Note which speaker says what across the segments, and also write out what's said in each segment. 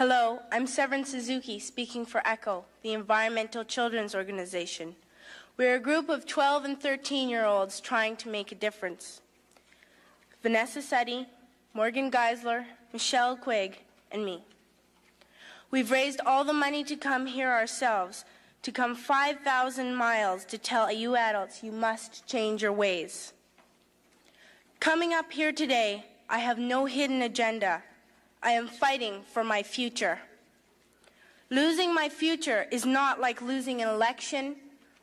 Speaker 1: Hello, I'm Severn Suzuki, speaking for ECO, the Environmental Children's Organization. We're a group of 12 and 13-year-olds trying to make a difference. Vanessa Setti, Morgan Geisler, Michelle Quigg, and me. We've raised all the money to come here ourselves, to come 5,000 miles to tell you adults you must change your ways. Coming up here today, I have no hidden agenda. I am fighting for my future. Losing my future is not like losing an election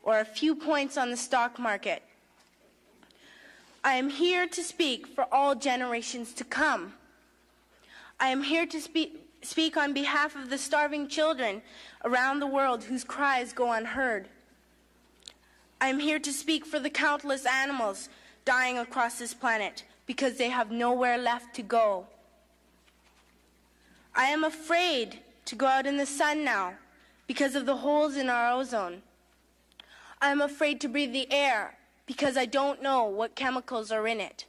Speaker 1: or a few points on the stock market. I am here to speak for all generations to come. I am here to speak on behalf of the starving children around the world whose cries go unheard. I am here to speak for the countless animals dying across this planet because they have nowhere left to go. I am afraid to go out in the sun now because of the holes in our ozone. I am afraid to breathe the air because I don't know what chemicals are in it.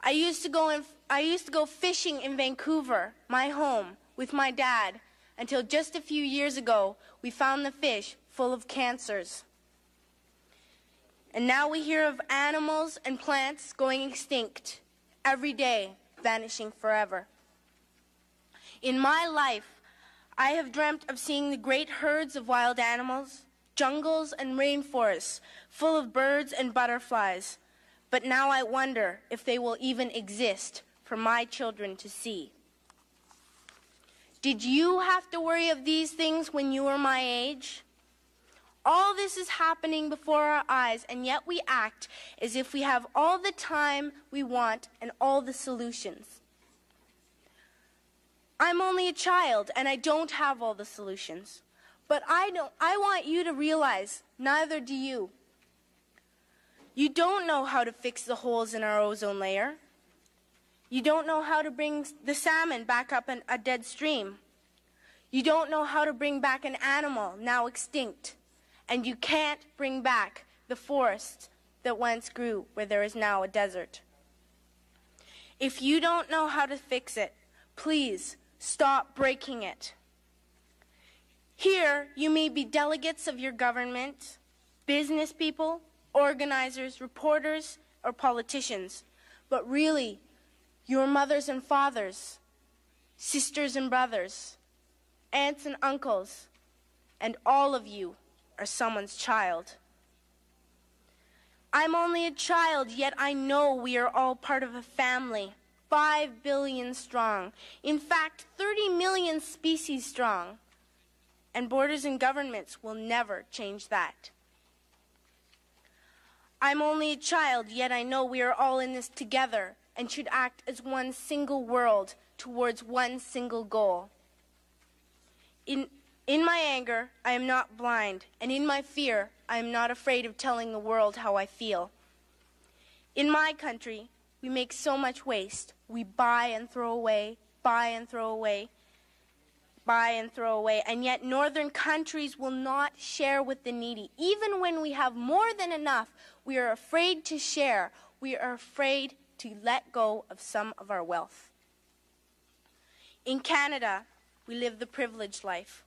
Speaker 1: I used to go fishing in Vancouver, my home, with my dad, until just a few years ago we found the fish full of cancers. And now we hear of animals and plants going extinct every day, vanishing forever. In my life, I have dreamt of seeing the great herds of wild animals, jungles and rainforests full of birds and butterflies, but now I wonder if they will even exist for my children to see. Did you have to worry of these things when you were my age? All this is happening before our eyes, and yet we act as if we have all the time we want and all the solutions. I'm only a child, and I don't have all the solutions. But I want you to realize, neither do you. You don't know how to fix the holes in our ozone layer. You don't know how to bring the salmon back up in a dead stream. You don't know how to bring back an animal now extinct. And you can't bring back the forest that once grew where there is now a desert. If you don't know how to fix it, please stop breaking it. Here, you may be delegates of your government, business people, organizers, reporters, or politicians, but really, your mothers and fathers, sisters and brothers, aunts and uncles, and all of you are someone's child. I'm only a child, yet I know we are all part of a family, 5 billion strong. In fact, 30 million species strong. And borders and governments will never change that. I'm only a child, yet I know we are all in this together and should act as one single world towards one single goal. In my anger, I am not blind, and in my fear, I am not afraid of telling the world how I feel. In my country, we make so much waste. We buy and throw away, buy and throw away, buy and throw away, and yet northern countries will not share with the needy. Even when we have more than enough, we are afraid to share. We are afraid to let go of some of our wealth. In Canada, we live the privileged life,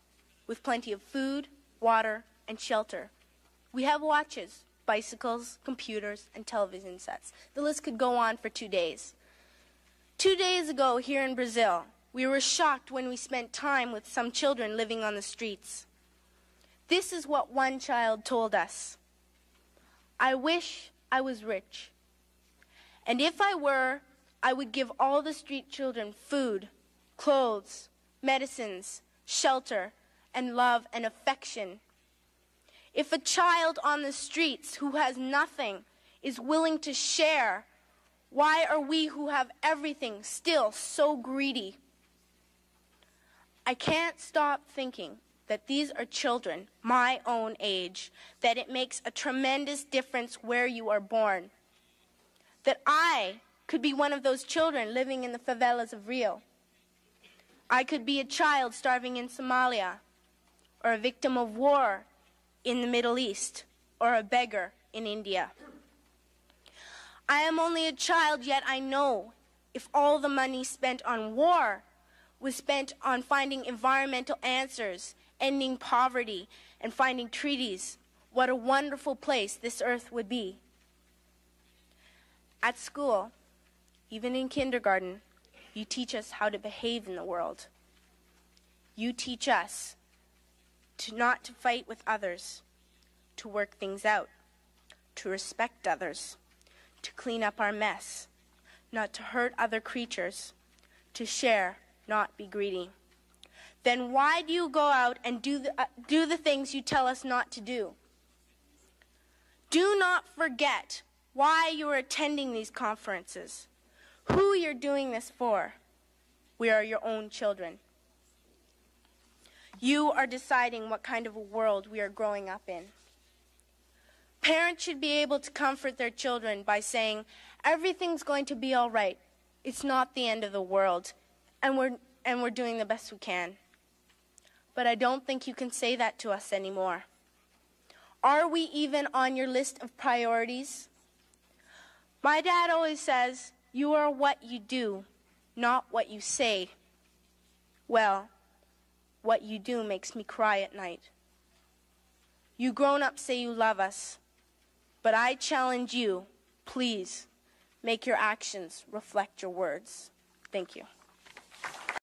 Speaker 1: with plenty of food, water, and shelter. We have watches, bicycles, computers, and television sets. The list could go on for 2 days. 2 days ago, here in Brazil, we were shocked when we spent time with some children living on the streets. This is what one child told us. I wish I was rich. And if I were, I would give all the street children food, clothes, medicines, shelter, and love and affection. If a child on the streets who has nothing is willing to share, why are we who have everything still so greedy? I can't stop thinking that these are children my own age, that it makes a tremendous difference where you are born. That I could be one of those children living in the favelas of Rio. I could be a child starving in Somalia, or a victim of war in the Middle East, or a beggar in India. I am only a child, yet I know if all the money spent on war was spent on finding environmental answers, ending poverty, and finding treaties, what a wonderful place this earth would be. At school, even in kindergarten, you teach us how to behave in the world. You teach us not to fight with others, to work things out, to respect others, to clean up our mess, not to hurt other creatures, to share, not be greedy. Then why do you go out and do the things you tell us not to do? Do not forget why you are attending these conferences, who you're doing this for. We are your own children. You are deciding what kind of a world we are growing up in. Parents should be able to comfort their children by saying, everything's going to be all right. It's not the end of the world, and we're doing the best we can. But I don't think you can say that to us anymore. Are we even on your list of priorities? My dad always says, you are what you do, not what you say. Well, what you do makes me cry at night. You grown-ups say you love us, but I challenge you, please, make your actions reflect your words. Thank you.